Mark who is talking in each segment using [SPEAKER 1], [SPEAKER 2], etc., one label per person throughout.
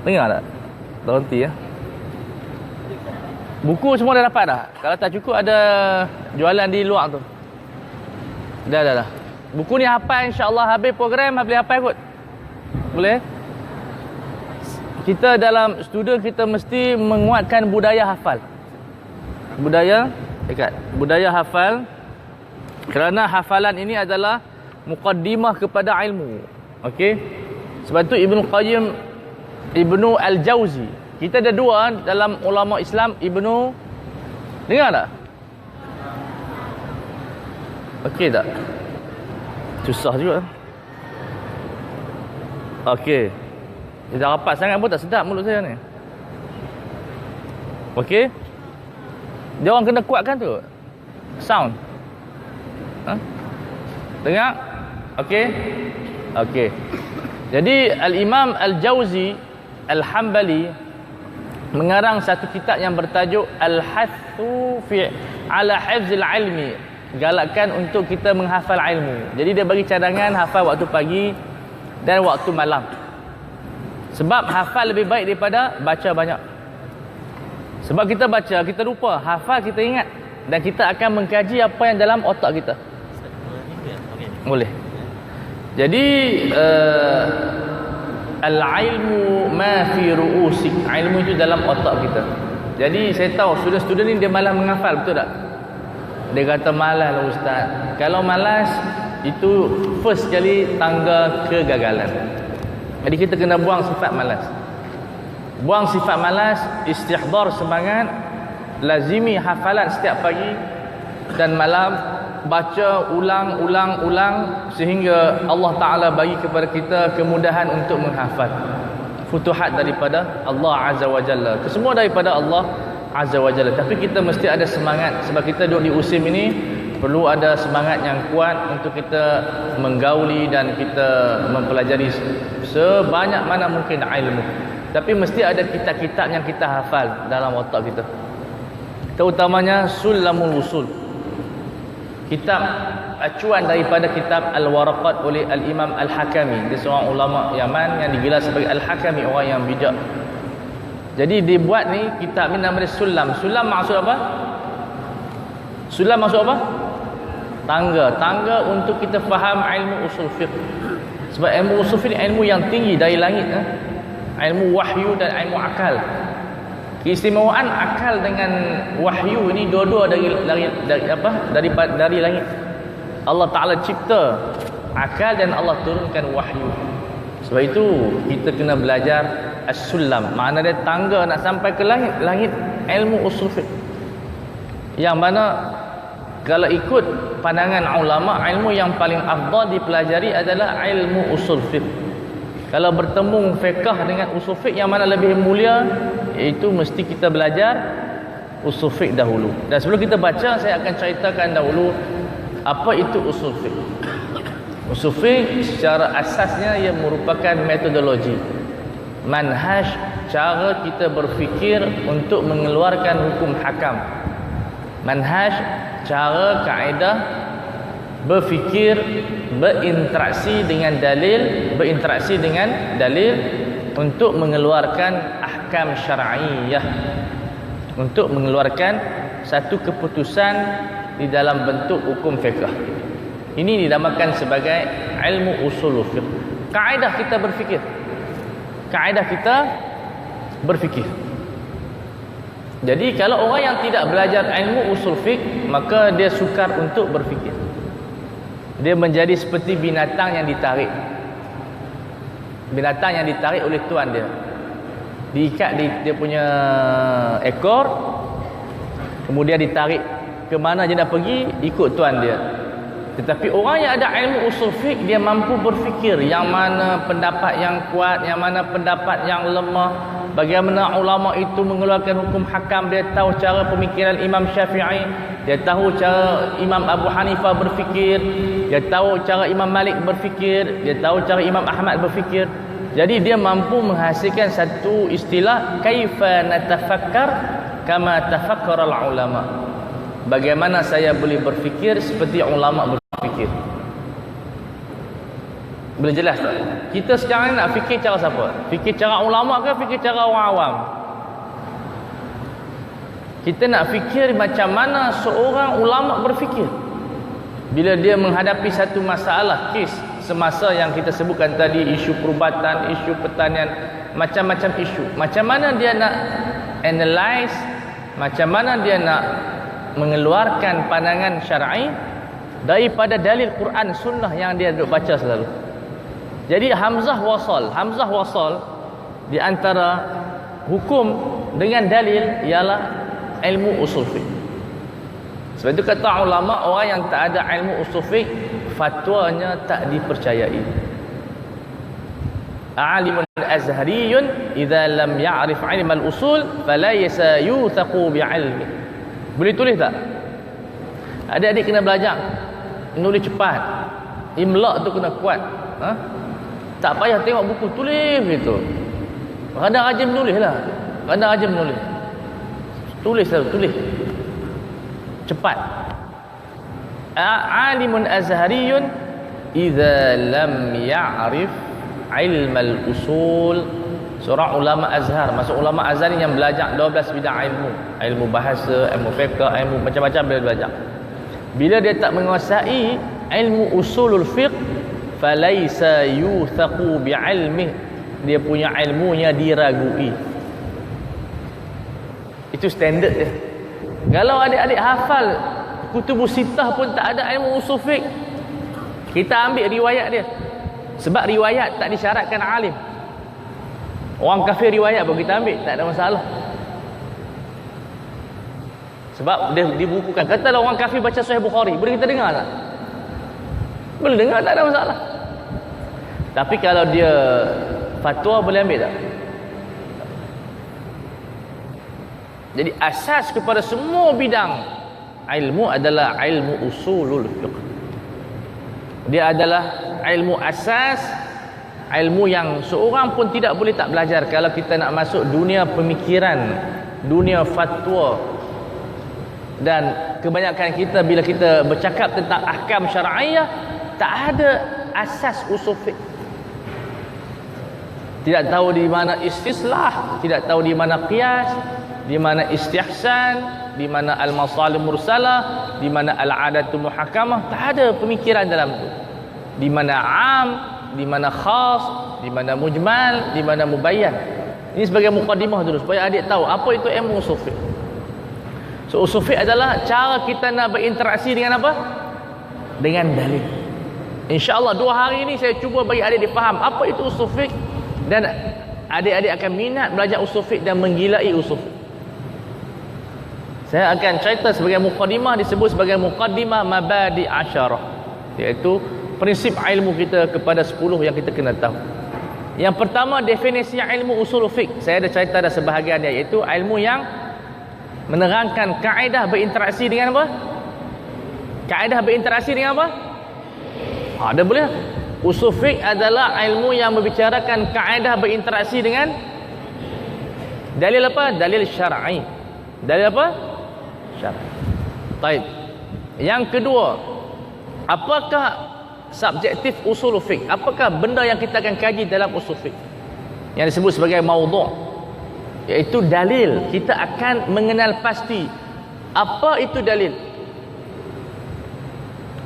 [SPEAKER 1] Dengar tak? Tak berhenti ya. Buku semua dah dapat dah. Kalau tak cukup ada jualan di luar tu. Dah. Buku ni hafal, insya-Allah habis program boleh hafal kot. Boleh? Kita dalam student kita mesti menguatkan budaya hafal. Budaya hafal, kerana hafalan ini adalah muqaddimah kepada ilmu. Okey? Sebab tu Ibnu Al-Jauzi. Kita ada dua dalam ulama Islam, Ibnu, dengar tak? Okey tak? Susah juga. Okey. Dia dah rapat sangat pun tak sedap mulut saya ni. Okey. Dia orang kena kuatkan tu sound. Dengar? Okey. Jadi Al-Imam Al-Jauzi Al-Hambali mengarang satu kitab yang bertajuk Al-Hathu fi ala hifzil ilmi, galakkan untuk kita menghafal ilmu. Jadi dia bagi cadangan hafal waktu pagi dan waktu malam. Sebab hafal lebih baik daripada baca banyak. Sebab kita baca, kita lupa. Hafal kita ingat. Dan kita akan mengkaji apa yang dalam otak kita. Boleh. Jadi al-ilmu ma fi ru'usik. Ilmu itu dalam otak kita. Jadi saya tahu student-student ni dia malas menghafal, betul tak? Dia kata malas lah ustaz. Kalau malas, itu first kali tangga kegagalan. Jadi kita kena buang sifat malas. Buang sifat malas, istihdar semangat, lazimi hafalan setiap pagi dan malam, baca ulang sehingga Allah Ta'ala bagi kepada kita kemudahan untuk menghafal. Futuhat daripada Allah Azza wa Jalla. Semua daripada Allah Azza wa Jalla. Tapi kita mesti ada semangat. Sebab kita duduk di USIM ini, perlu ada semangat yang kuat untuk kita menggauli dan kita mempelajari sebanyak mana mungkin ilmu. Tapi mesti ada kitab-kitab yang kita hafal dalam otak kita. Terutamanya Sulamul Usul. Kitab acuan daripada kitab Al-Waraqat oleh Al-Imam Al-Hakami. Dia seorang ulama Yaman yang digelar sebagai Al-Hakami, orang yang bijak. Jadi dibuat ni kitab ni nama dia Sulam. Sulam maksud apa? Sulam maksud apa? Tangga untuk kita faham ilmu usul fiqh. Sebab ilmu usul fiqh ni ilmu yang tinggi dari langit, ilmu wahyu dan ilmu akal. Keistimewaan akal dengan wahyu ni dua-dua dari langit. Allah Taala cipta akal dan Allah turunkan wahyu. Sebab itu kita kena belajar as-sulam. Makna dia tangga nak sampai ke langit ilmu usul fiqh. Yang mana kalau ikut pandangan ulama, ilmu yang paling afdal dipelajari adalah ilmu usul fiqh. Kalau bertemu fiqh dengan usul fiqh, yang mana lebih mulia, iaitu mesti kita belajar usul fiqh dahulu. Dan sebelum kita baca, saya akan ceritakan dahulu apa itu usul fiqh. Usul fiqh secara asasnya ia merupakan metodologi, manhaj, cara kita berfikir untuk mengeluarkan hukum hakam. Manhaj, cara, kaedah berfikir, berinteraksi dengan dalil untuk mengeluarkan ahkam syar'iyah, untuk mengeluarkan satu keputusan di dalam bentuk hukum fiqh. Ini dinamakan sebagai ilmu usul fiqh. Kaedah kita berfikir. Jadi kalau orang yang tidak belajar ilmu usul fiqh, maka dia sukar untuk berfikir. Dia menjadi seperti binatang yang ditarik. Binatang yang ditarik oleh tuan dia. Diikat dia punya ekor, kemudian ditarik ke mana dia nak pergi, ikut tuan dia. Tetapi orang yang ada ilmu usul fiqh, dia mampu berfikir yang mana pendapat yang kuat, yang mana pendapat yang lemah, bagaimana ulama itu mengeluarkan hukum hakam. Dia tahu cara pemikiran Imam Syafi'i, dia tahu cara Imam Abu Hanifah berfikir, dia tahu cara Imam Malik berfikir, dia tahu cara Imam Ahmad berfikir. Jadi dia mampu menghasilkan satu istilah, kaifa natafakkar kama tafakkara ulama. Bagaimana saya boleh berfikir seperti ulama berfikir. Boleh jelas tak? Kita sekarang ni nak fikir cara siapa? Fikir cara ulama ke fikir cara orang awam? Kita nak fikir macam mana seorang ulama berfikir bila dia menghadapi satu masalah, kes semasa yang kita sebutkan tadi, isu perubatan, isu pertanian, macam-macam isu. Macam mana dia nak analyze, macam mana dia nak mengeluarkan pandangan syar'i daripada dalil Quran sunnah yang dia duk baca selalu. Jadi hamzah wasal di antara hukum dengan dalil ialah ilmu usul fiqh. Sebab itu kata ulama, orang yang tak ada ilmu usul fiqh, fatwanya tak dipercayai. Alimun azhariyun idza lam ya'rif ilm al-usul fala yasayuthaqu bi'ilmi. Boleh tulis tak? Adik-adik kena belajar menulis cepat. Imla tu kena kuat. Tak payah tengok buku, tulis gitu. Kadang rajin menulis lah. Tulis. Cepat. Alimun azhariyun idza lam ya'rif ilm al-usul. Seorang ulama azhar, maksud ulama azhar ni yang belajar 12 bidang ilmu bahasa, ilmu fiqh, ilmu macam-macam dia belajar. Bila dia tak menguasai ilmu usulul fiqh, falaisa yuthaqu bi'ilmih, dia punya ilmunya diragui. Itu standard dia. Kalau adik-adik hafal kutubus sittah pun tak ada ilmu usul fiqh, kita ambil riwayat dia. Sebab riwayat tak disyaratkan alim. Orang kafir riwayat pun kita ambil, tak ada masalah. Sebab dia dibukukan. Katalah orang kafir baca Sahih Bukhari, boleh kita dengar tak? Boleh dengar, tak ada masalah. Tapi kalau dia fatwa, boleh ambil tak? Jadi asas kepada semua bidang ilmu adalah ilmu usulul fiqh. Dia adalah ilmu asas, ilmu yang seorang pun tidak boleh tak belajar kalau kita nak masuk dunia pemikiran, dunia fatwa. Dan kebanyakan kita bila kita bercakap tentang ahkam syar'iyah, tak ada asas usul fiqh. Tidak tahu di mana istislah, tidak tahu di mana qiyas, di mana istihsan, di mana al-masalih mursalah, di mana al-adatul muhakamah. Tak ada pemikiran dalam tu. Di mana am, di mana khas, di mana mujmal, di mana mubayyan. Ini sebagai mukadimah dulu supaya adik tahu apa itu ilmu usul fiqh. So usul fiqh adalah cara kita nak berinteraksi dengan apa? Dengan dalil. InsyaAllah 2 hari ini saya cuba bagi adik difaham apa itu usul fiqh, dan adik-adik akan minat belajar usul fiqh dan menggilai usul fiqh. Saya akan cerita sebagai mukadimah, disebut sebagai mukadimah mabadi asyarah, iaitu prinsip ilmu kita kepada 10 yang kita kena tahu. Yang pertama, definisi ilmu usul fiqh. Saya ada cerita dah sebahagian dia, iaitu ilmu yang menerangkan kaedah berinteraksi dengan apa? Kaedah berinteraksi dengan apa? Ada boleh. Usul fiqh adalah ilmu yang membicarakan kaedah berinteraksi dengan dalil apa? Dalil syar'i. Dalil apa? Syar'i. Baik. Yang kedua, apakah subjektif usul fiqh? Apakah benda yang kita akan kaji dalam usul fiqh? Yang disebut sebagai maudhu', iaitu dalil. Kita akan mengenal pasti apa itu dalil.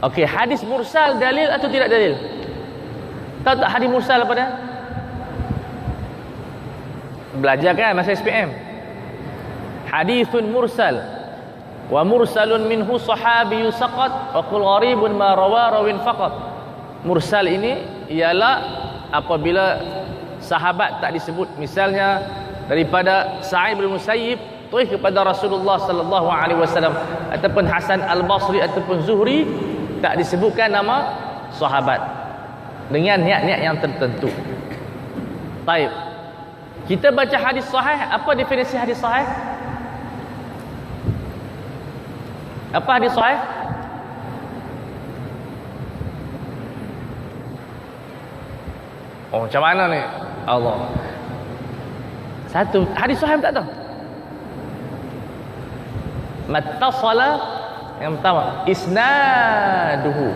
[SPEAKER 1] Okey, hadis mursal dalil atau tidak dalil? Tahu tak hadis mursal apa dah? Belajar kan masa SPM? Hadithun mursal wa mursalun minhu sahabi saqat wa qul gharibun ma rawa rawin faqat. Mursal ini ialah apabila sahabat tak disebut, misalnya daripada Sa'id bin Musayyib terus kepada Rasulullah sallallahu alaihi wasallam, ataupun Hasan Al-Basri ataupun Zuhri, tak disebutkan nama sahabat dengan niat-niat yang tertentu. Baik. Kita baca hadis sahih, apa definisi hadis sahih? Apa hadis sahih? Oh, macam mana ni? Allah. Satu, hadis sahih tak tahu. Mattasala, yang pertama, isnaduhu,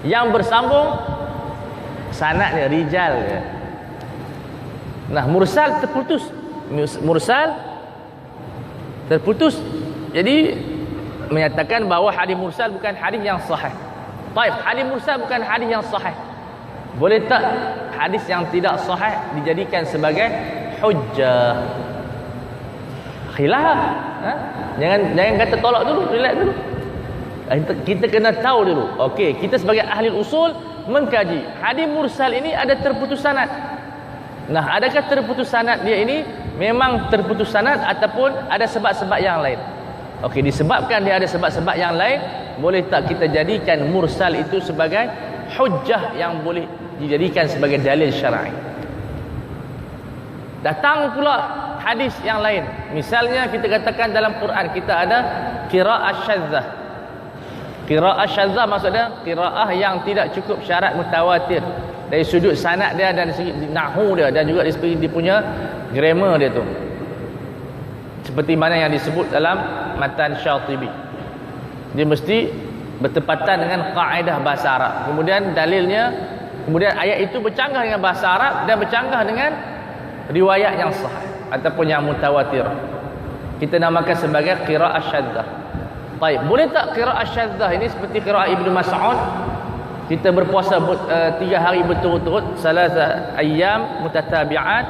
[SPEAKER 1] yang bersambung sanad dia, rijal dia. Nah, mursal terputus. Mursal terputus. Jadi menyatakan bahawa hadis mursal bukan hadis yang sahih. Baik, hadis mursal bukan hadis yang sahih. Boleh tak hadis yang tidak sahih dijadikan sebagai hujjah? Khilaf. Jangan kata tolak dulu, relax dulu. Kita kena tahu dulu. Okey, kita sebagai ahli usul mengkaji hadis mursal ini ada terputus sanad. Nah, adakah terputus sanad dia ini memang terputus sanad ataupun ada sebab-sebab yang lain? Okey, disebabkan dia ada sebab-sebab yang lain, boleh tak kita jadikan mursal itu sebagai hujjah yang boleh dijadikan sebagai dalil syar'i? Datang pula hadis yang lain. Misalnya kita katakan dalam Quran kita ada qiraah syadzah. Qiraah syadzah maksudnya qiraah yang tidak cukup syarat mutawatir dari sudut sanad dia dan dari segi nahwu dia dan juga dari segi dia punya grammar dia tu. Seperti mana yang disebut dalam matan Syatibi. Dia mesti bertepatan dengan kaedah bahasa Arab. Kemudian dalilnya, kemudian ayat itu bercanggah dengan bahasa Arab dan bercanggah dengan riwayat yang sahih ataupun yang mutawatir. Kita namakan sebagai qiraah syadzah. Baik, boleh tak qiraah syadzah ini seperti qiraah Ibnu Mas'ud? Kita berpuasa 3 hari berturut-turut, salasa ayyam mutatabi'at,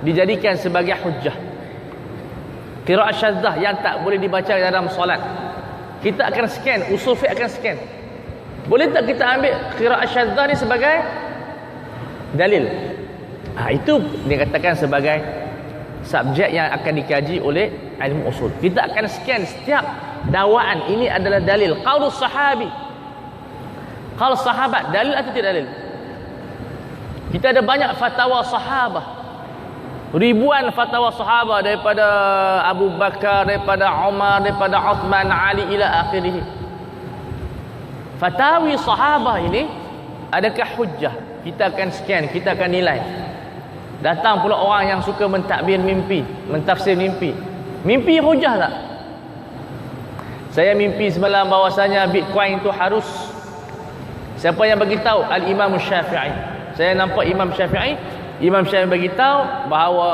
[SPEAKER 1] dijadikan sebagai hujjah. Qiraah syadzah yang tak boleh dibaca dalam solat. Kita akan scan, usul fiqh akan scan. Boleh tak kita ambil qiraah syadzah ni sebagai dalil? Itu dikatakan sebagai subjek yang akan dikaji oleh ilmu usul. Kita akan scan setiap dakwaan ini adalah dalil. Qaulus sahabi, qaul sahabat, dalil atau tidak dalil? Kita ada banyak fatwa sahabah, ribuan fatwa sahabah, daripada Abu Bakar, daripada Umar, daripada Uthman, Ali ila akhirih. Fatawi sahabah ini adakah hujjah? Kita akan scan, kita akan nilai. Datang pula orang yang suka mentadbir mimpi, mentafsir mimpi. Mimpi hujah tak? Saya mimpi semalam bahawasanya Bitcoin itu harus. Siapa yang bagi tahu? Al-Imam Syafi'i. Saya nampak Imam Syafi'i. Imam Syafi'i bagi tahu bahawa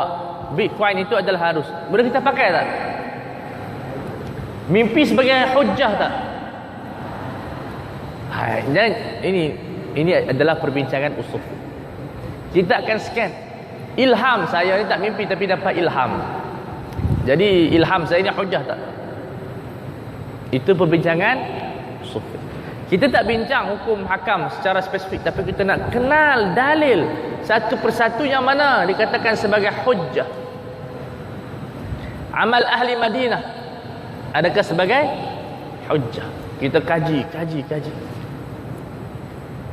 [SPEAKER 1] Bitcoin itu adalah harus. Boleh kita pakai tak? Mimpi sebagai hujah tak? Dan ini adalah perbincangan usul. Kita akan scan. Ilham, saya ni tak mimpi tapi dapat ilham. Jadi ilham saya ni hujah tak? Itu perbincangan usul. Kita tak bincang hukum hakam secara spesifik, tapi kita nak kenal dalil satu persatu yang mana dikatakan sebagai hujjah. Amal ahli Madinah adakah sebagai hujjah? Kita kaji.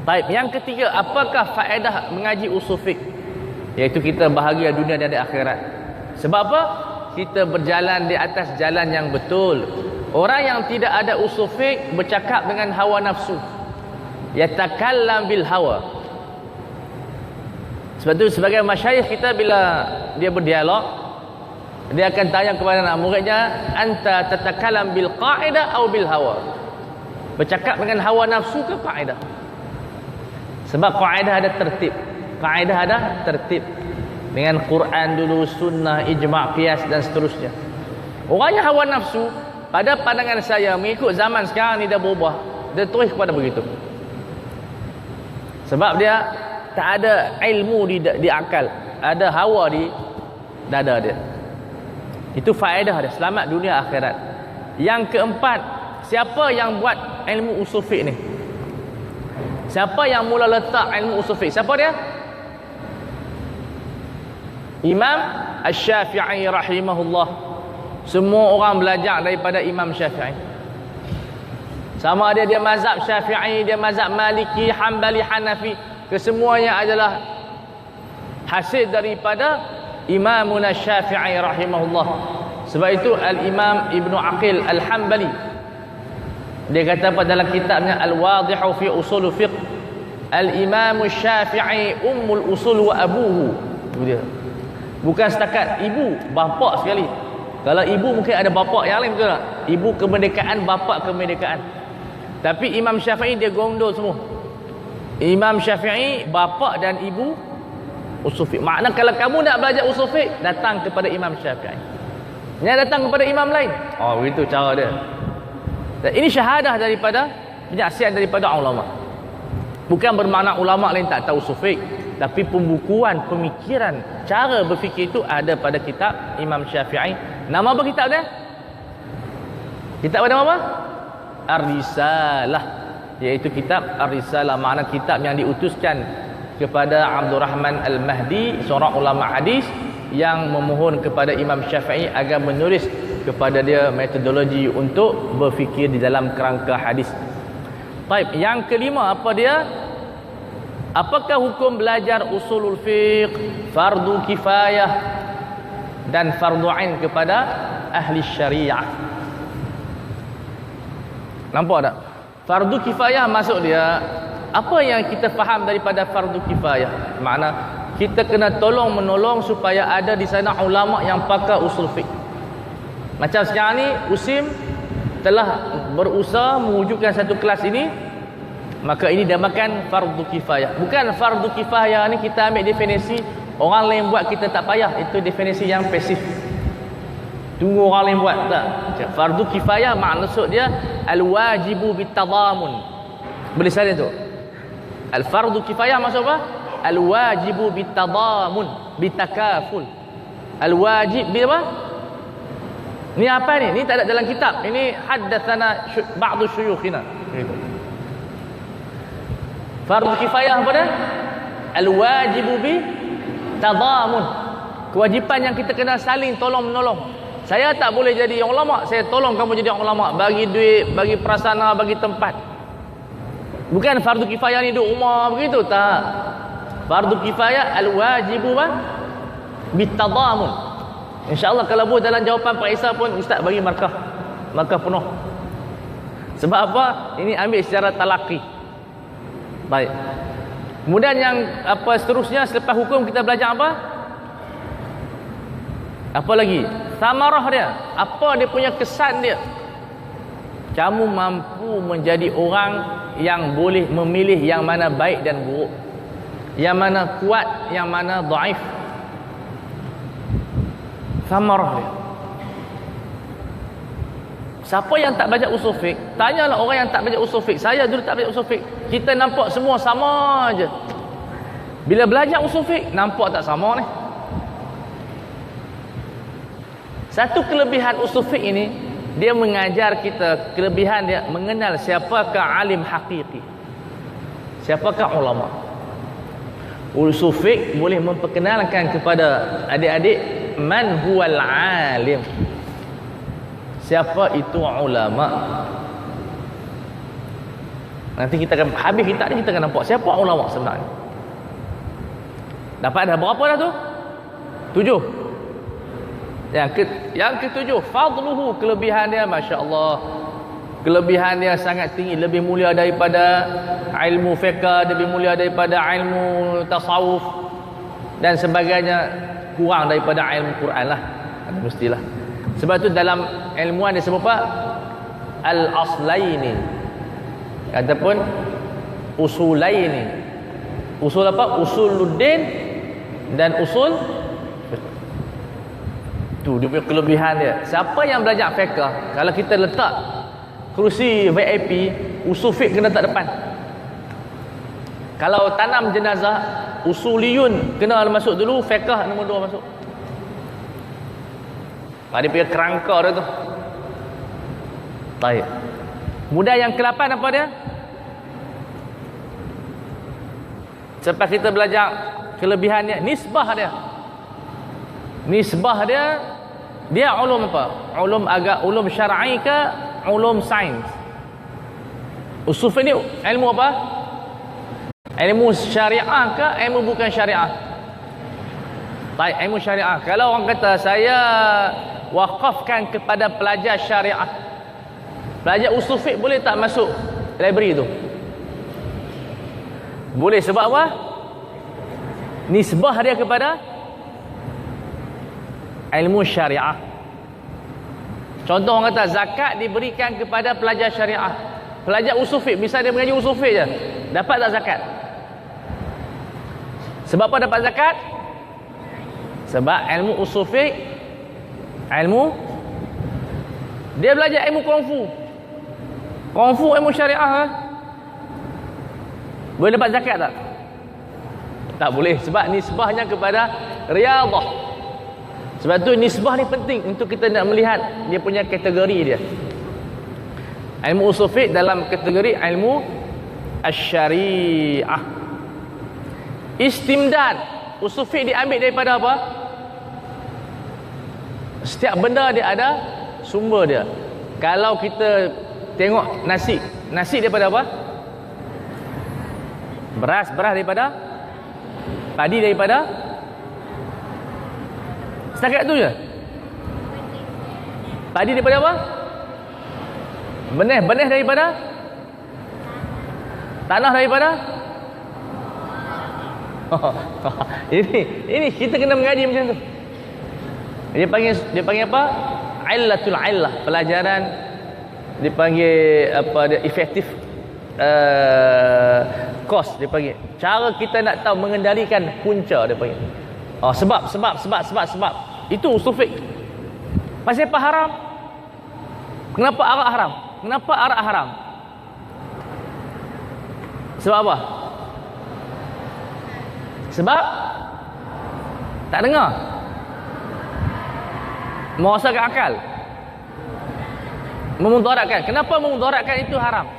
[SPEAKER 1] Baik, yang ketiga, apakah faedah mengaji usul fiqh? Iaitu kita bahagia dunia dan di akhirat. Sebab apa? Kita berjalan di atas jalan yang betul. Orang yang tidak ada usul fiqh bercakap dengan hawa nafsu. Yatakallam bil hawa. Sebab itu sebagai masyayikh kita bila dia berdialog, dia akan tanya kepada anak muridnya, anta tatakallam bil qa'idah atau bil hawa? Bercakap dengan hawa nafsu ke qa'idah? Sebab qa'idah ada tertib. Kaedah ada tertib dengan Quran dulu, sunnah, ijma', qiyas dan seterusnya. Orang yang hawa nafsu, pada pandangan saya mengikut zaman sekarang ni dah berubah, dia terus kepada begitu. Sebab dia tak ada ilmu di akal, ada hawa di dada dia. Itu faedah dia, selamat dunia akhirat. Yang keempat, siapa yang buat ilmu usul fiqh ni? Siapa yang mula letak ilmu usul fiqh? Siapa dia? Imam Asy-Syafi'i rahimahullah. Semua orang belajar daripada Imam Syafi'i. Sama ada dia mazhab Syafi'i, dia mazhab Maliki, Hanbali, Hanafi, kesemuanya adalah hasil daripada Imamuna Syafi'i rahimahullah. Sebab itu Al-Imam Ibnu Aqil Al-Hanbali, dia kata apa dalam kitabnya Al-Wadihu fi Usul Fiqh, Al-Imam Syafi'i ummul usul wa abuhu. Itu dia. Bukan setakat ibu, bapa sekali. Kalau ibu mungkin ada bapa yang lain, betul tak? Ibu kemerdekaan, bapa kemerdekaan. Tapi Imam Syafi'i dia gondol semua. Imam Syafi'i bapa dan ibu usul fiqh. Makna kalau kamu nak belajar usul fiqh, datang kepada Imam Syafi'i. Jangan datang kepada imam lain. Oh, begitu cara dia. Dan ini syahadah daripada penyaksian daripada ulama. Bukan bermakna ulama lain tak tahu usul fiqh, tapi pembukuan, pemikiran, cara berfikir itu ada pada kitab Imam Syafi'i. Nama apa kitab dia? Kitab nama apa? Ar-Risalah. Iaitu kitab Ar-Risalah, makna kitab yang diutuskan kepada Abdul Rahman Al-Mahdi, seorang ulama hadis yang memohon kepada Imam Syafi'i agar menulis kepada dia metodologi untuk berfikir di dalam kerangka hadis. Baik, yang kelima apa dia? Apakah hukum belajar usulul fiqh fardu kifayah dan fardu ain kepada ahli syariah? Nampak tak? Fardu kifayah masuk dia. Apa yang kita faham daripada fardu kifayah? Makna kita kena tolong menolong supaya ada di sana ulama yang pakar usul fiqh. Macam sekarang ni USIM telah berusaha mewujudkan satu kelas ini, maka ini dinamakan fardu kifayah. Bukan fardu kifayah ni kita ambil definisi orang lain buat kita tak payah, itu definisi yang pasif. Tunggu orang lain buat, tak. Fardu kifayah maksud dia al-wajibu bitadamun. Boleh saya tu. Al-fardu kifayah maksud apa? Al-wajibu bitadamun, bitakaful. Al-wajib bi apa? Ni apa ni? Ni tak ada dalam kitab. Ini haddatsana ba'du syuyukhina. Gitu. Fardu kifayah apa dia? Al-wajibu bitadamun. Kewajipan yang kita kena saling tolong menolong. Saya tak boleh jadi yang ulama, saya tolong kamu jadi yang ulama, bagi duit, bagi prasana, bagi tempat. Bukan fardu kifayah ni duduk rumah begitu, tak. Fardu kifayah al-wajibu bitadamun. InsyaAllah kalau boleh dalam jawapan Pak Isa pun ustaz bagi markah penuh. Sebab apa? Ini ambil secara talaqi. Baik. Kemudian yang apa seterusnya selepas hukum kita belajar apa? Apa lagi? Samarah dia. Apa dia punya kesan dia? Kamu mampu menjadi orang yang boleh memilih yang mana baik dan buruk, yang mana kuat, yang mana dhaif. Samarah dia. Siapa yang tak baca usul fiqh, tanyalah orang yang tak baca usul fiqh. Saya dulu tak baca usul fiqh. Kita nampak semua sama aja. Bila belajar usul fiqh, nampak tak sama ni. Satu kelebihan usul fiqh ini, dia mengajar kita, kelebihan dia mengenal siapakah alim hakiki, siapakah ulama. Usul fiqh boleh memperkenalkan kepada adik-adik man huwal alim, siapa itu ulama. Nanti kita akan habis kitab ni, kita akan nampak siapa ulama sebenarnya. Dapat dah berapa dah tu? 7. Yang ketujuh, fadluhu, kelebihan dia, masya-Allah. Kelebihan dia sangat tinggi, lebih mulia daripada ilmu fiqh, lebih mulia daripada ilmu tasawuf dan sebagainya, kurang daripada ilmu Quran lah. Mestilah. Sebab tu dalam ilmuan dia sebut apa? Al-aslaini ataupun usulaini. Usul apa? Usuluddin dan usul tu dia punya kelebihan dia. Siapa yang belajar fiqh, kalau kita letak kerusi VIP, usul fiqh kena tak depan. Kalau tanam jenazah, usuliyun kena masuk dulu, fiqh nombor 2 masuk. Dia punya kerangka dia tu. Baik. Kemudian yang ke-8 apa dia? Selepas kita belajar kelebihan dia, nisbah dia. Nisbah dia ulum apa? Ulum ulum syar'i ke ulum sains? Usul fiqh ni ilmu apa? Ilmu syariah ke ilmu bukan syariah? Baik, ilmu syariah. Kalau orang kata saya wakafkan kepada pelajar syariah, pelajar usul fiqh boleh tak masuk library tu? Boleh, sebab apa? Nisbah dia kepada ilmu syariah. Contoh orang kata zakat diberikan kepada pelajar syariah. Pelajar usul fiqh, misal dia mengaji usul fiqh je, dapat tak zakat? Sebab apa dapat zakat? Sebab ilmu usul fiqh, dia belajar ilmu kungfu ilmu syariah. Boleh dapat zakat tak? Tak boleh, sebab nisbahnya kepada riyadhah. Sebab tu nisbah ni penting untuk kita nak melihat dia punya kategori dia. Ilmu usul fiqh dalam kategori ilmu asy-syariah. Istimdad, usul fiqh diambil daripada apa? Setiap benda dia ada sumber dia. Kalau kita tengok nasi daripada apa? Beras daripada padi, daripada setakat tu je. Padi daripada apa? Benih daripada tanah, daripada ini kita kena mengaji macam tu. Dia panggil apa? Illatul illah. Pelajaran dipanggil apa, dia efektif kos dia panggil. Cara kita nak tahu mengendalikan punca dia panggil. Sebab. Itu usul fiqh. Pasal apa haram? Kenapa arak haram? Kenapa arak haram? Sebab apa? Sebab tak dengar. Merosakkan akal. Memudaratkan. Kenapa memudaratkan itu haram?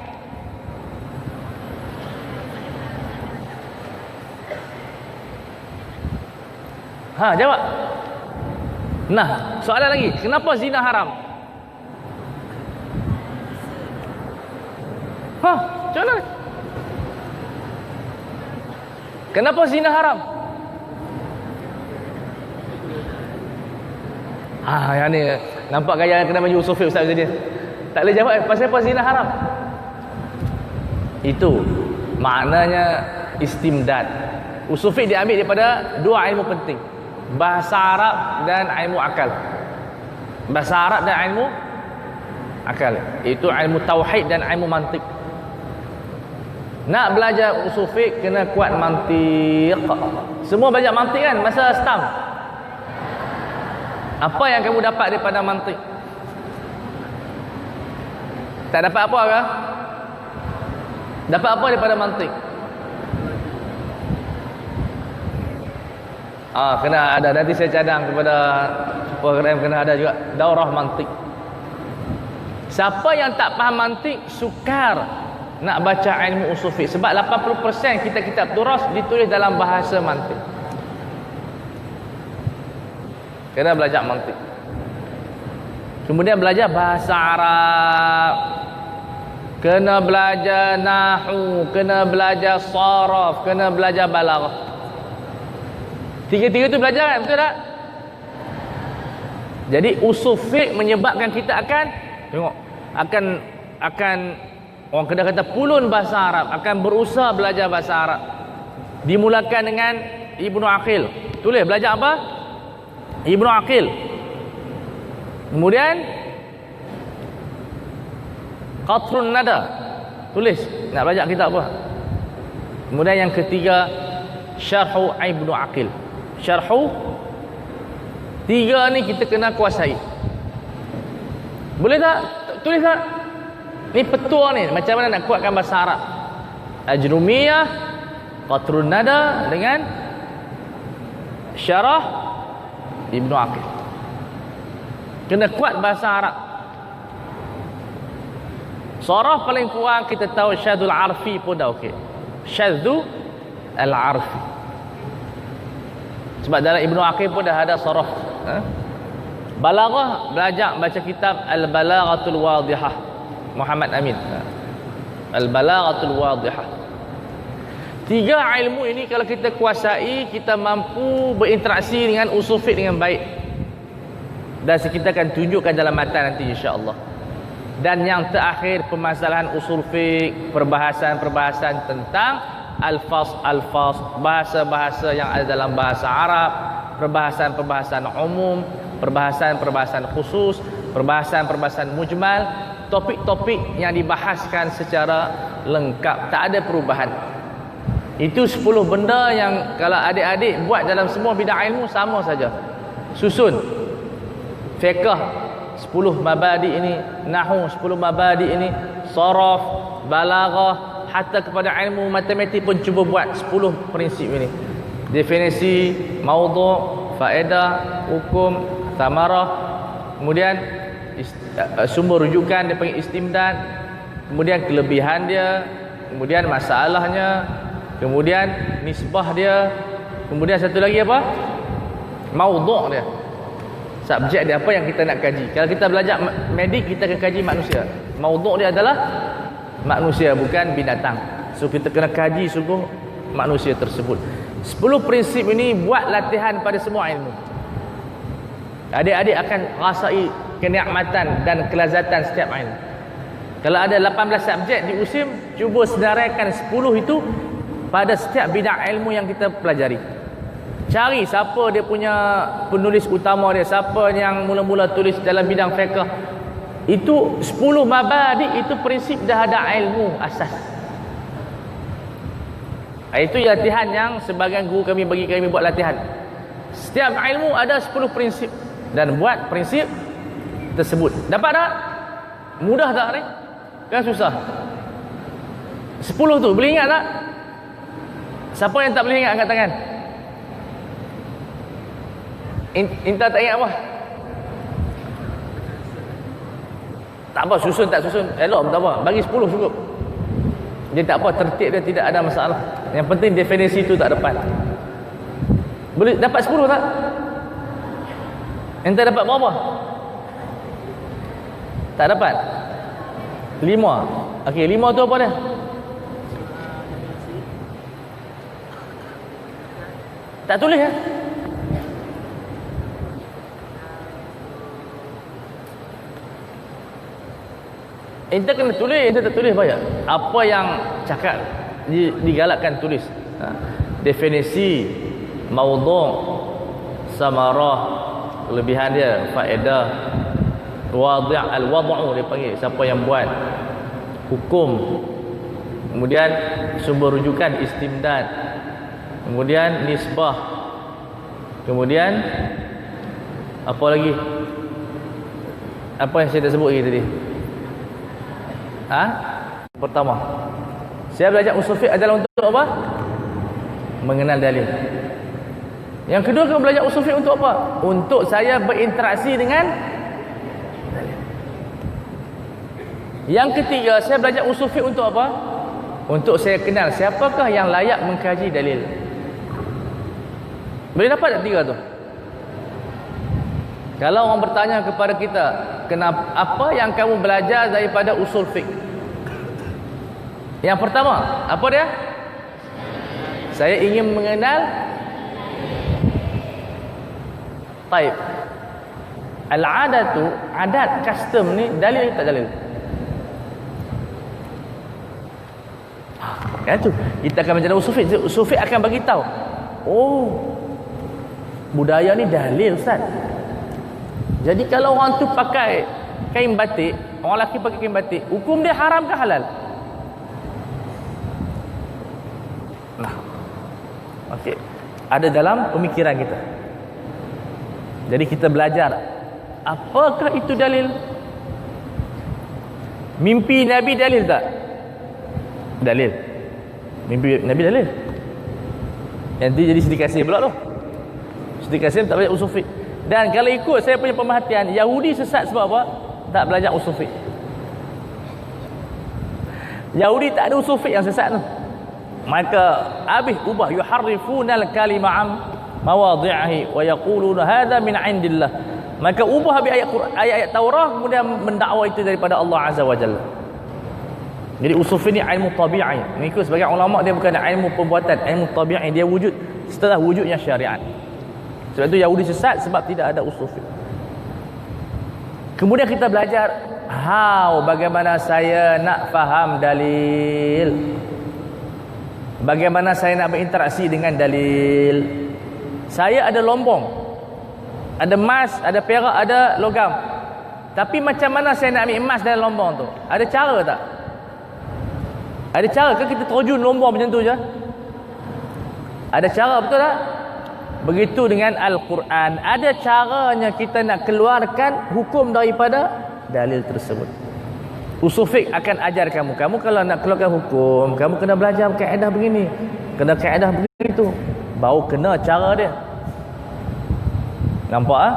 [SPEAKER 1] Jawab. Nah, soalan lagi. Kenapa zina haram? Macam mana? Kenapa zina haram? Yang ni nampak gaya kena baju usul fiqh ustaz dia. Tak boleh jawab pasal apa zina haram. Itu maknanya istimdad. Usul fiqh diambil daripada dua ilmu penting. Bahasa Arab dan ilmu akal. Bahasa Arab dan ilmu akal. Itu ilmu tauhid dan ilmu mantik. Nak belajar usul fiqh kena kuat mantik. Semua belajar mantik kan masa STAM. Apa yang kamu dapat daripada mantik? Tak dapat apa ke? Dapat apa daripada mantik? Kena ada. Nanti saya cadang kepada program, kena ada juga daurah mantik. Siapa yang tak faham mantik, sukar nak baca ilmu usul fiqh. Sebab 80% kitab-kitab turas ditulis dalam bahasa mantik. Kena belajar mantik. Kemudian belajar bahasa Arab. Kena belajar nahwu, kena belajar saraf, kena belajar balaghah. Tiga-tiga tu belajar kan? Betul tak? Jadi usul fiqh menyebabkan kita akan orang kena kata pulun bahasa Arab, akan berusaha belajar bahasa Arab. Dimulakan dengan Ibnu Aqil. Tulis belajar apa? Ibnu Aqil. Kemudian Qatrun Nada. Tulis nak belajar kitab apa? Kemudian yang ketiga Syarhu Ibnu Aqil. Syarhu. Tiga ni kita kena kuasai. Boleh tak? Tulis tak? Ni petua ni, macam mana nak kuatkan bahasa Arab. Ajrumiyah, Qatrun Nada dengan Syarah Ibnu Aqil. Kena kuat bahasa Arab. Saraf paling kurang kita tahu Syadul Arfi pun dah okey. Syadul Al-Arfi. Sebab dalam Ibnu Aqil pun dah ada saraf. Balaghah, belajar baca kitab Al-Balaghatul Wadihah Muhammad Amin. Al-Balaghatul Wadihah. Tiga ilmu ini kalau kita kuasai, kita mampu berinteraksi dengan usul fiqh dengan baik. Dan kita akan tunjukkan dalam matan nanti insya-Allah. Dan yang terakhir, permasalahan usul fiqh, perbahasan-perbahasan tentang alfaz, bahasa-bahasa yang ada dalam bahasa Arab, perbahasan-perbahasan umum, perbahasan-perbahasan khusus, perbahasan-perbahasan mujmal, topik-topik yang dibahaskan secara lengkap, tak ada perubahan. Itu 10 benda yang kalau adik-adik buat dalam semua bidang ilmu sama saja. Susun fiqh 10 mabadi ini, nahwu 10 mabadi ini, saraf, balaghah, hatta kepada ilmu matematik pun cuba buat 10 prinsip ini. Definisi, maudhu', faedah, hukum, thamarah, kemudian sumber rujukan dia panggil istimdad, kemudian kelebihan dia, kemudian masalahnya, kemudian nisbah dia, kemudian satu lagi apa? Maudhu' dia. Subjek dia apa yang kita nak kaji. Kalau kita belajar medik, kita akan kaji manusia. Maudhu' dia adalah manusia, bukan binatang. So kita kena kaji sungguh manusia tersebut. 10 prinsip ini buat latihan pada semua ilmu. Adik-adik akan rasai kenikmatan dan kelazatan setiap ilmu. Kalau ada 18 subjek di USIM, cuba senaraikan 10 itu pada setiap bidang ilmu yang kita pelajari. Cari siapa dia punya penulis utama dia, siapa yang mula-mula tulis dalam bidang fiqh. Itu 10 mabadi, itu prinsip dah ada ilmu asas. Itu latihan yang sebagian guru kami bagi kami buat latihan. Setiap ilmu ada 10 prinsip dan buat prinsip tersebut. Dapat tak? Mudah tak ni? Kan susah. 10 tu boleh ingat tak? Siapa yang tak boleh ingat angkat tangan? Inta tak ingat apa? Tak apa, susun tak susun elok tak apa, bagi 10 cukup. Dia tak apa, tertib dia tidak ada masalah. Yang penting definisi tu tak dapat. Boleh dapat 10 tak? Inta dapat berapa? Tak dapat? 5. Okey, 5 tu apa dia? Tak tulis ya? Ente kena tulis, ente tak tulis banyak. Apa yang cakap digalakkan tulis. Definisi, maudhu', samarah, kelebihan dia, faedah, wadhi', al-wad'u dia panggil, siapa yang buat, hukum, kemudian sumber rujukan istimdad, kemudian nisbah, kemudian apa lagi? Apa yang saya tak sebut lagi tadi? Pertama, saya belajar usul fiqh adalah untuk apa? Mengenal dalil. Yang kedua, kamu belajar usul fiqh untuk apa? Untuk saya berinteraksi dengan dalil. Yang ketiga, saya belajar usul fiqh untuk apa? Untuk saya kenal siapakah yang layak mengkaji dalil. Boleh dapat tak tiga tu? Kalau orang bertanya kepada kita, kenapa, apa yang kamu belajar daripada usul fiqh? Yang pertama, apa dia? Saya ingin mengenal taib. Al-adatu, adat, custom ni dalil tak dalil? Kan tu. Kita akan belajar usul fiqh. Usul fiqh akan bagi tahu. Oh, budaya ni dalil, Ustaz. Jadi kalau orang tu pakai kain batik, orang lelaki pakai kain batik, hukum dia haram ke halal? Nah, okey, ada dalam pemikiran kita. Jadi kita belajar, apakah itu dalil? Mimpi Nabi dalil tak? Dalil. Mimpi Nabi dalil. Nanti jadi sedih kasih pula tu. Sedih kasih tak belajar usul fiqh. Dan kalau ikut saya punya pemerhatian, Yahudi sesat sebab apa? Tak belajar usul fiqh. Yahudi tak ada usul fiqh yang sesat tu. Maka habis ubah, yuharrifunal kalima am mawadhi'ihi wa yaquluna hadha min indillah. Maka ubah habis ayat-ayat Taurat, kemudian mendakwa itu daripada Allah Azza wa Jalla. Jadi usul fiqh ni ilmu tabi'i. Mengikut sebagai ulama, dia bukan ilmu perbuatan, ilmu tabi'i, dia wujud setelah wujudnya syariat. Sebab itu Yahudi sesat sebab tidak ada usul fiqh. Kemudian kita belajar bagaimana saya nak faham dalil. Bagaimana saya nak berinteraksi dengan dalil. Saya ada lombong, ada emas, ada perak, ada logam. Tapi macam mana saya nak ambil emas dalam lombong tu? Ada cara tak? Ada cara ke kita terjun lombong macam tu je? Ada cara, betul tak? Begitu dengan Al-Quran. Ada caranya kita nak keluarkan hukum daripada dalil tersebut. Usul fiqh akan ajar kamu. Kamu kalau nak keluarkan hukum, kamu kena belajar kaedah begini, kena kaedah begitu, baru kena cara dia. Nampak ah?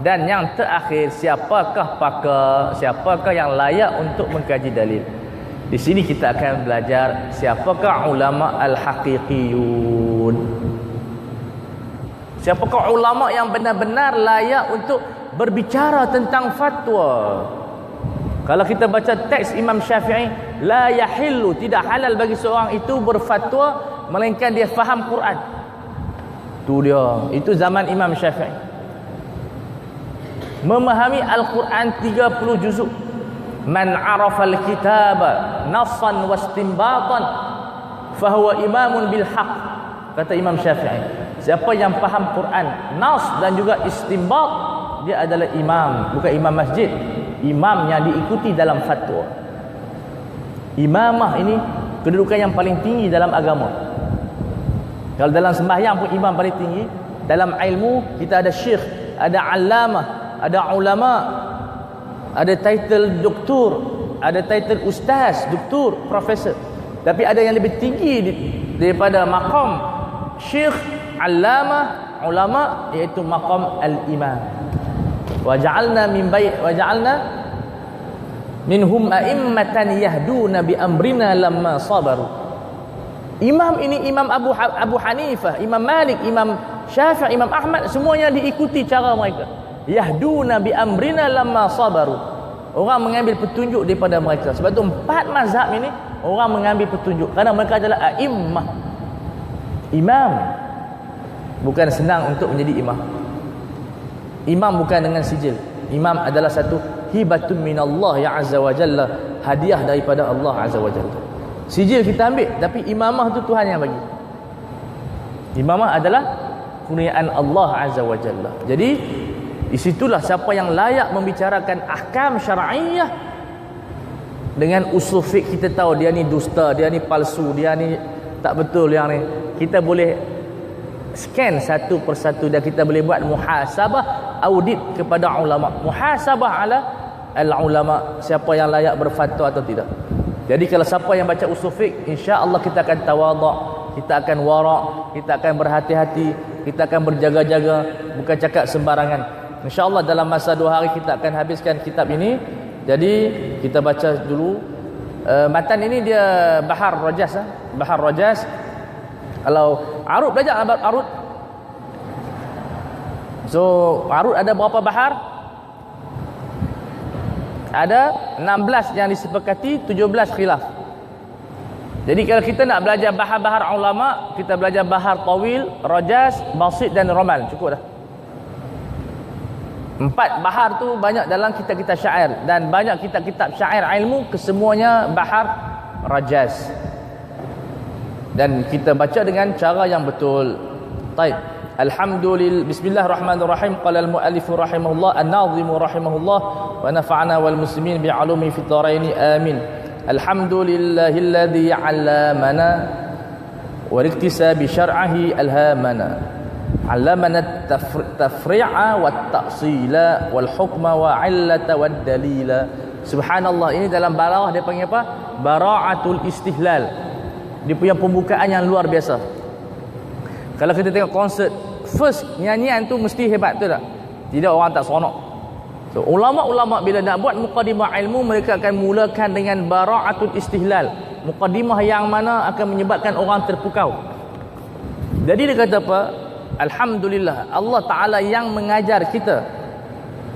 [SPEAKER 1] Dan yang terakhir, siapakah pakar, siapakah yang layak untuk mengkaji dalil. Di sini kita akan belajar siapakah ulama al-haqiqiyun. Siapakah ulama yang benar-benar layak untuk berbicara tentang fatwa. Kalau kita baca teks Imam Syafi'i, la yahillu, tidak halal bagi seorang itu berfatwa melainkan dia faham Quran. Tu dia, itu zaman Imam Syafi'i. Memahami Al-Quran 30 juzuk. Man arafa al-kitaba nassan wa istinbatan fahuwa imamun bil haq, kata Imam Syafi'i. Siapa yang faham Quran nas dan juga istinbat, dia adalah imam, bukan imam masjid, imam yang diikuti dalam fatwa. Imamah ini kedudukan yang paling tinggi dalam agama. Kalau dalam sembahyang pun imam paling tinggi. Dalam ilmu kita ada syekh, ada allamah, ada ulama, ada title doktor, ada title ustaz, doktor, profesor. Tapi ada yang lebih tinggi daripada maqam syekh, allamah, ulama, iaitu maqam al-imam. Wa ja'alna minhum a'immatan yahduna bi amrina lamma sabaru. Imam ini Imam Abu Hanifah, Imam Malik, Imam Syafi'i, Imam Ahmad, semuanya diikuti cara mereka. Yahduna bi amrina lamma sabaru. Orang mengambil petunjuk daripada mereka. Sebab tu 4 mazhab ini orang mengambil petunjuk kerana mereka adalah a'immah. Imam. Bukan senang untuk menjadi imam. Imam bukan dengan sijil. Imam adalah satu hibatun minallah ya azza wa jalla, hadiah daripada Allah azza wa jalla. Sijil kita ambil, tapi imamah tu Tuhan yang bagi. Imamah adalah kurniaan Allah azza wa jalla. Jadi di situlah siapa yang layak membicarakan ahkam syar'iyyah dengan usul fiqh. Kita tahu dia ni dusta, dia ni palsu, dia ni tak betul, yang ni kita boleh scan satu persatu dan kita boleh buat muhasabah, audit kepada ulama, muhasabah ala al-ulama, siapa yang layak berfatwa atau tidak. Jadi kalau siapa yang baca usul fiqh, insya-Allah kita akan tawaduk, kita akan wara', kita akan berhati-hati, kita akan berjaga-jaga, bukan cakap sembarangan. Insya-Allah dalam masa 2 hari kita akan habiskan kitab ini. Jadi kita baca dulu matan ini, dia Bahar Rajas, Bahar Rajas. Kalau Arud, belajar Arud. So Arud ada berapa bahar? Ada 16 yang disepakati, 17 khilaf. Jadi kalau kita nak belajar bahar-bahar ulama, kita belajar bahar tawil, rajas, basit dan romal, cukup dah. 4 bahar tu banyak dalam kitab-kitab syair, dan banyak kitab-kitab syair ilmu, kesemuanya bahar rajas. Dan kita baca dengan cara yang betul. Baik. Alhamdulillah, bismillahirrahmanirrahim. Qala al-muallif rahimahullah, an-nazim rahimahullah, wa nafa'ana wal muslimin bi 'ulumi fid dharain amin. Alhamdulillahilladzi 'allamana wa iktisabi syar'ihi alhamana. 'Allamana at-tafri'a wat ta'sila wal hukma wa 'illata wad dalila. Subhanallah, ini dalam balaghah dia panggil apa? Bara'atul istihlal. Dia punya pembukaan yang luar biasa. Kalau kita tengok konsert, first nyanyian tu mesti hebat, tu tak? Tidak, orang tak seronok. So, ulama-ulama bila nak buat muqaddimah ilmu, mereka akan mulakan dengan bara'atul istihlal. Muqaddimah yang mana akan menyebabkan orang terpukau. Jadi dia kata apa? Alhamdulillah, Allah Ta'ala yang mengajar kita,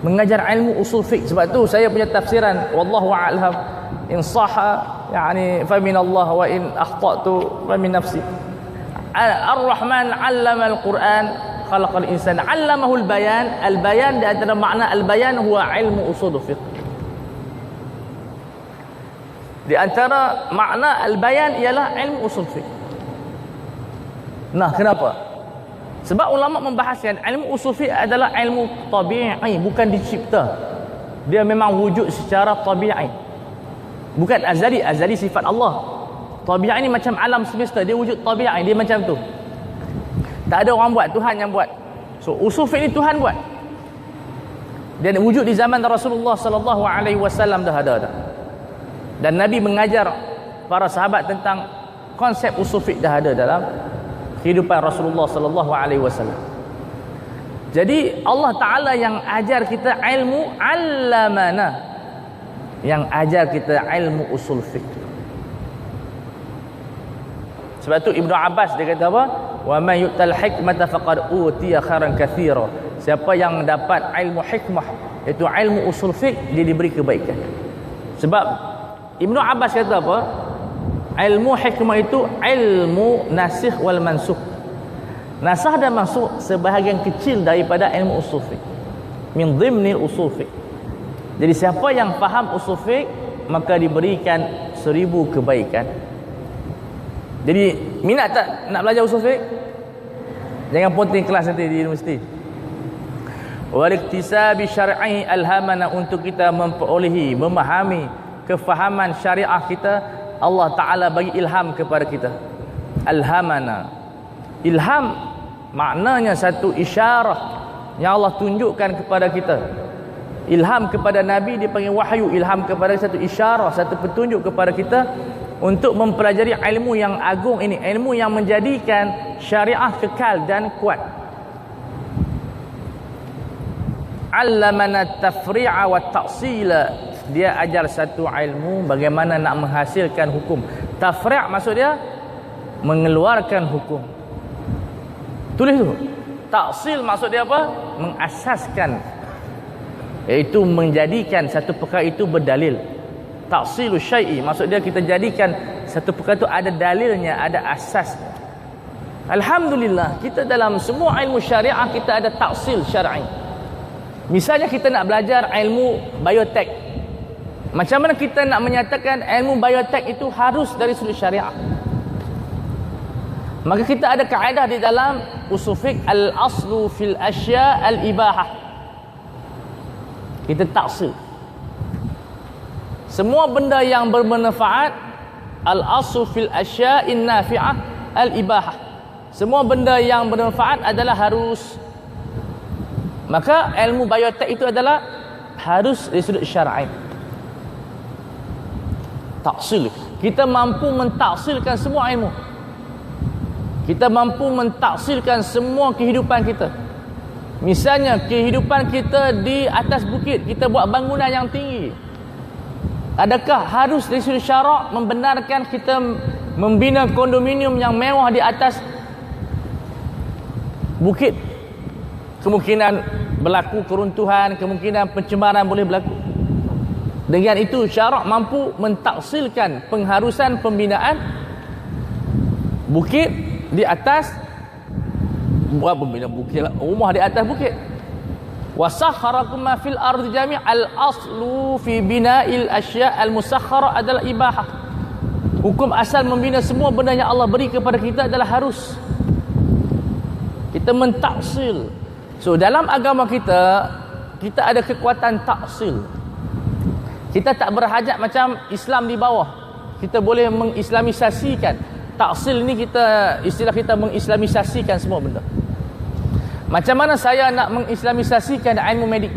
[SPEAKER 1] mengajar ilmu usul fiqh. Sebab tu saya punya tafsiran, wallahu a'lam, in sahha yani fa min Allah wa in akhtatu fa min nafsi. Ar-Rahman 'allama al-Quran, khalaqal insana, 'allamahu al-bayan. Al-bayan, di antara makna al-bayan huwa ilmu usul fiqh. Di antara makna al-bayan ialah ilmu usul fiqh. Nah, kenapa? Sebab ulama membahaskan ilmu usul fiqh adalah ilmu tabi'i, bukan dicipta. Dia memang wujud secara tabi'i. Bukan azali, azali sifat Allah. Tabi'ah ini macam alam semesta, dia wujud tabi'ah, dia macam tu. Tak ada orang buat, Tuhan yang buat. So usul fiqh ni Tuhan buat. Dan wujud di zaman Rasulullah sallallahu alaihi wasallam dah ada. Dan Nabi mengajar para sahabat tentang konsep usul fiqh dah ada dalam kehidupan Rasulullah sallallahu alaihi wasallam. Jadi Allah Taala yang ajar kita ilmu allamana, yang ajar kita ilmu usul fiqh. Sebab tu Ibnu Abbas dia kata apa? Wa may yu'tal hikmata faqad utiya khairan katsira. Siapa yang dapat ilmu hikmah, iaitu ilmu usul fiqh, dia diberi kebaikan. Sebab Ibnu Abbas kata apa? Ilmu hikmah itu ilmu nasikh wal mansukh. Nasakh dan mansukh sebahagian kecil daripada ilmu usul fiqh. Min dhimnil usul fiqh. Jadi siapa yang faham usul fiqh, maka diberikan 1000 kebaikan. Jadi minat tak nak belajar usul fiqh? Jangan ponting kelas nanti di universiti. Wal iktisabi syar'i alhamana, untuk kita memperolehi, memahami kefahaman syariah kita, Allah Taala bagi ilham kepada kita. Alhamana. Ilham maknanya satu isyarah yang Allah tunjukkan kepada kita. Ilham kepada Nabi dipanggil wahyu. Ilham kepada satu isyarah, satu petunjuk kepada kita untuk mempelajari ilmu yang agung ini, ilmu yang menjadikan syariah kekal dan kuat. Allamana tafri'a wa ta'sila, dia ajar satu ilmu bagaimana nak menghasilkan hukum. Tafri' maksud dia mengeluarkan hukum. Tulis tu. Ta'sil maksud dia apa? Mengasaskan, iaitu menjadikan satu perkara itu berdalil. Ta'silu syai'i maksud dia kita jadikan satu perkara itu ada dalilnya, ada asasnya. Alhamdulillah, kita dalam semua ilmu syariah kita ada ta'sil syar'i. Misalnya kita nak belajar ilmu biotek, macam mana kita nak menyatakan ilmu biotek itu harus dari sudut syariah? Maka kita ada kaedah di dalam usul fiqh, al-aslu fil asya' al-ibahah. Kita ta'sil semua benda yang bermanfaat, al-aslu fil asya'in nafi'ah al-ibahah. Semua benda yang bermanfaat adalah harus. Maka ilmu biotek itu adalah harus dari sudut syar'i. Taksil. Kita mampu mentaksilkan semua ilmu. Kita mampu mentaksilkan semua kehidupan kita. Misalnya kehidupan kita di atas bukit, kita buat bangunan yang tinggi. Adakah harus dari sudut syarak membenarkan kita membina kondominium yang mewah di atas bukit? Kemungkinan berlaku keruntuhan, kemungkinan pencemaran boleh berlaku. Dengan itu syarak mampu mentaksilkan pengharusan pembinaan bukit di atas, buat pembinaan bukit lah, rumah di atas bukit. Wasakharakum ma fil ardi jami' al-aslu fi bina'il asya' al-musakhkhara adalah ibahah. Hukum asal membina semua benda yang Allah beri kepada kita adalah harus. Kita mentaksil. So dalam agama kita, kita ada kekuatan taksil. Kita tak berhajat macam Islam di bawah. Kita boleh mengislamisasikan. Taksil ni kita, istilah kita mengislamisasikan semua benda. Macam mana saya nak mengislamisasikan ilmu medik,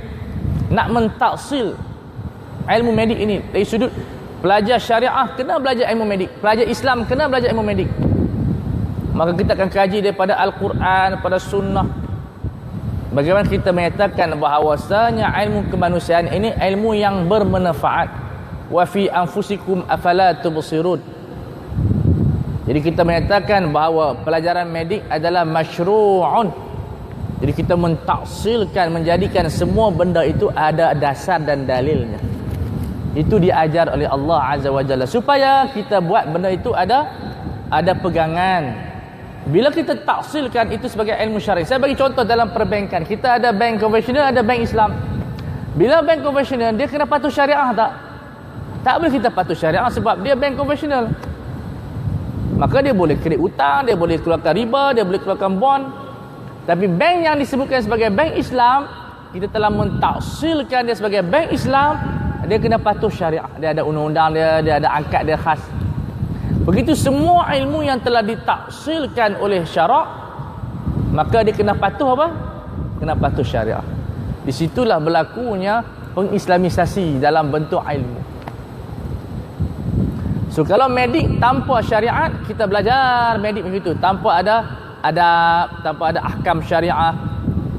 [SPEAKER 1] nak mentaksil ilmu medik ini dari sudut pelajar syariah kena belajar ilmu medik, pelajar Islam kena belajar ilmu medik. Maka kita akan kaji daripada Al-Quran, pada sunnah, bagaimana kita menyatakan bahawasanya ilmu kemanusiaan ini ilmu yang bermanfaat. Wa fi anfusikum afala tubsirun. Jadi kita menyatakan bahawa pelajaran medik adalah masyru'un. Jadi kita mentaksilkan, menjadikan semua benda itu ada dasar dan dalilnya. Itu diajar oleh Allah Azza wa Jalla supaya kita buat benda itu ada pegangan. Bila kita taksilkan itu sebagai ilmu syar'i. Saya bagi contoh dalam perbankan. Kita ada bank konvensional, ada bank Islam. Bila bank konvensional, dia kena patuh syariah tak? Tak boleh kita patuh syariah sebab dia bank konvensional. Maka dia boleh kredit hutang, dia boleh keluarkan riba, dia boleh keluarkan bond. Tapi bank yang disebutkan sebagai bank Islam, kita telah mentaksilkan dia sebagai bank Islam, dia kena patuh syariah. Dia ada undang-undang dia, dia ada angkat dia khas. Begitu semua ilmu yang telah ditaksilkan oleh syarak, maka dia kena patuh apa? Kena patuh syariah. Di situlah berlakunya pengislamisasi dalam bentuk ilmu. So kalau medik tanpa syariat, kita belajar medik begitu, tanpa ada adab, tanpa ada ahkam syariah,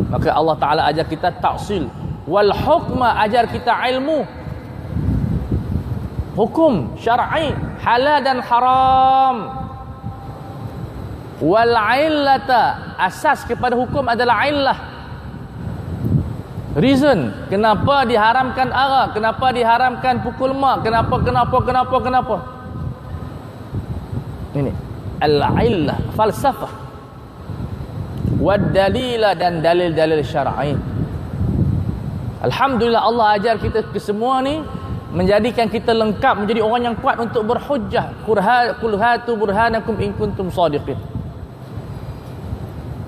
[SPEAKER 1] maka Allah Ta'ala ajar kita taksil. Wal hukma, ajar kita ilmu, hukum syar'i, halal dan haram. Wal illata, asas kepada hukum adalah illah, reason, kenapa diharamkan arak, kenapa diharamkan pukul mak, kenapa. Ini al-illah, falsafah. Wad dalila, dan dalil-dalil syar'i. Alhamdulillah Allah ajar kita kesemua ni, menjadikan kita lengkap, menjadi orang yang kuat untuk berhujjah. Qul hatu burhanakum in kuntum shadiqin.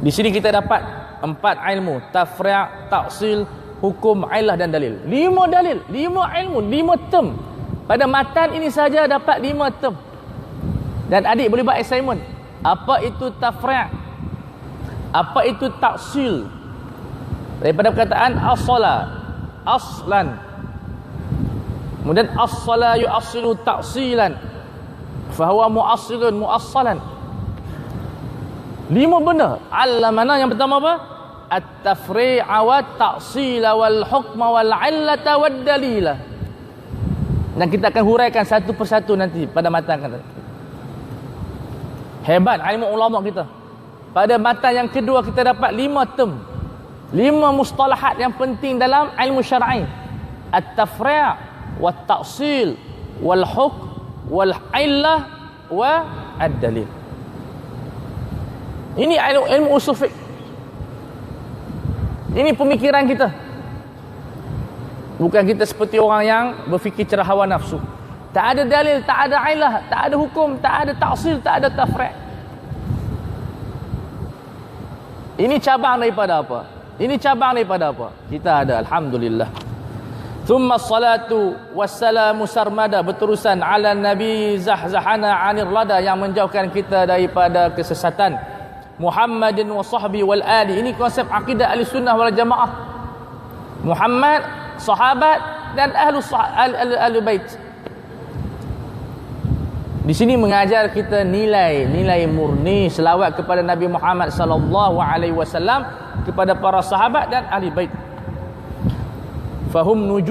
[SPEAKER 1] Di sini kita dapat 4 ilmu: tafri', taksil, hukum, illah dan dalil. 5 dalil, 5 ilmu, 5 term. Pada matan ini saja dapat 5 term. Dan adik boleh buat assignment. Apa itu tafri'? Apa itu taksil? Daripada perkataan as-sala, aslan. Kemudian as-sala yu'assilu taksilan, fahuwa mu'assilun mu'assalan. 5 benda. Allamana, yang pertama apa? At-tafri'a wa taksila wal hukma wal illata wad dalila. Dan kita akan huraikan satu persatu nanti pada matan kata. Hebat ilmu ulama kita. Pada matan yang kedua kita dapat 5 term, 5 mustalahat yang penting dalam ilmu syar'i. At-tafri' wa taksil wal hukm wal illah wa ad-dalil. Ini ilmu usul fiqh. Ini pemikiran kita. Bukan kita seperti orang yang berfikir cara hawa nafsu. Tak ada dalil, tak ada illah, tak ada hukum, tak ada taksil, tak ada tafri'. Ini cabang daripada apa? Ini cabang daripada apa? Kita ada, alhamdulillah. Thumma salatu wassalamu sarmada, berterusan ala nabi zahzahana 'anil rada, yang menjauhkan kita daripada kesesatan. Muhammadin wa sahbi wal ali. Ini konsep akidah ahli sunnah wal jamaah. Muhammad, sahabat dan ahlu bait. Di sini mengajar kita nilai murni selawat kepada Nabi Muhammad sallallahu alaihi wasallam, kepada para sahabat dan ahli bait. Fahum nuju